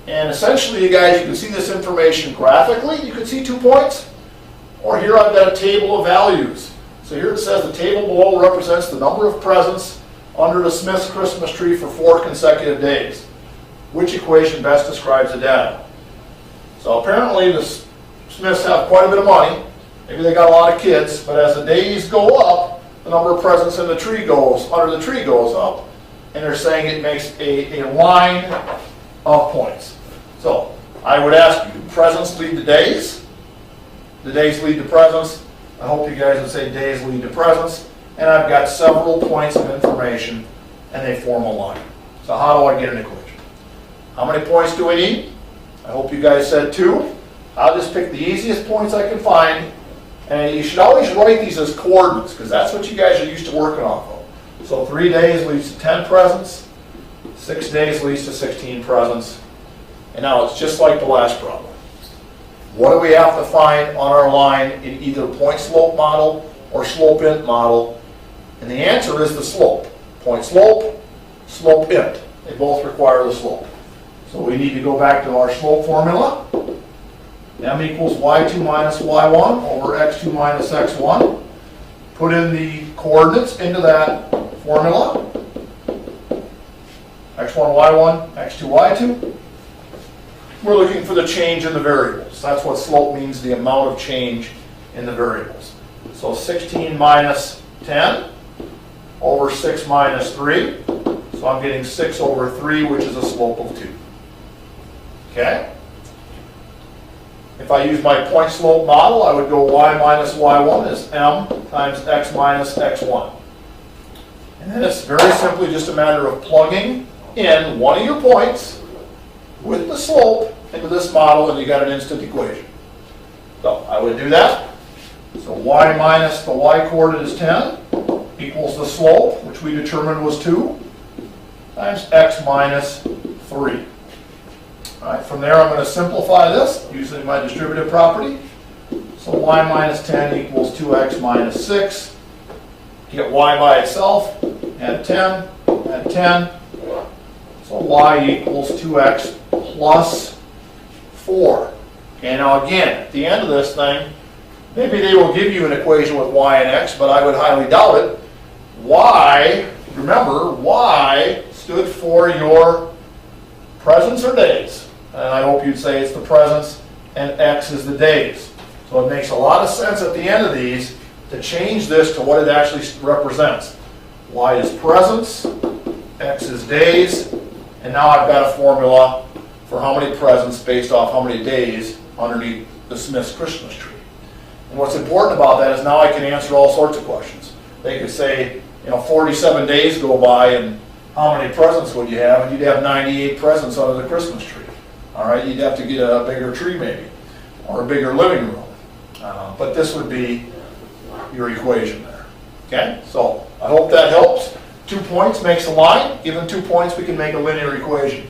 And essentially, you guys, you can see this information graphically. You can see 2 points. Or here I've got a table of values. So here it says the table below represents the number of presents under the Smith's Christmas tree for 4 consecutive days. Which equation best describes the data? So apparently the Smiths have quite a bit of money. Maybe they got a lot of kids, but as the days go up, the number of presents in the tree under the tree goes up. And they're saying it makes a line of points. So I would ask you, do presents lead to days? The days lead to presents. I hope you guys would say days lead to presents. And I've got several points of information, and they form a line. So how do I get an equation? How many points do we need? I hope you guys said 2. I'll just pick the easiest points I can find. And you should always write these as coordinates, because that's what you guys are used to working off of. So 3 days leads to 10 presents. 6 days leads to 16 presents. And now it's just like the last problem. What do we have to find on our line in either point-slope model or slope-int model? And the answer is the slope. Point-slope, slope-int. They both require the slope. So we need to go back to our slope formula. M equals y2 minus y1 over x2 minus x1. Put in the coordinates into that formula. x1, y1, x2, y2. We're looking for the change in the variables. That's what slope means, the amount of change in the variables. So 16 minus 10 over 6 minus 3. So I'm getting 6 over 3, which is a slope of 2. Okay? If I use my point slope model, I would go y minus y1 is m times x minus x1. And then it's very simply just a matter of plugging in one of your points with the slope into this model, and you got an instant equation. So I would do that. So y minus the y coordinate is 10 equals the slope, which we determined was 2, times x minus 3. All right, from there I'm going to simplify this using my distributive property. So y minus 10 equals 2x minus 6. Get y by itself, add 10, add 10. So y equals 2x plus 4. Okay, now again, at the end of this thing, maybe they will give you an equation with y and x, but I would highly doubt it. Y, remember, y stood for your presents or days. And I hope you'd say it's the presents and x is the days. So it makes a lot of sense at the end of these to change this to what it actually represents. Y is presents, x is days, and now I've got a formula for how many presents based off how many days underneath the Smith's Christmas tree. And what's important about that is now I can answer all sorts of questions. They could say, 47 days go by and how many presents would you have? And you'd have 98 presents under the Christmas tree. All right, you'd have to get a bigger tree maybe, or a bigger living room. But this would be your equation there. Okay, so I hope that helps. 2 points makes a line. Given 2 points, we can make a linear equation.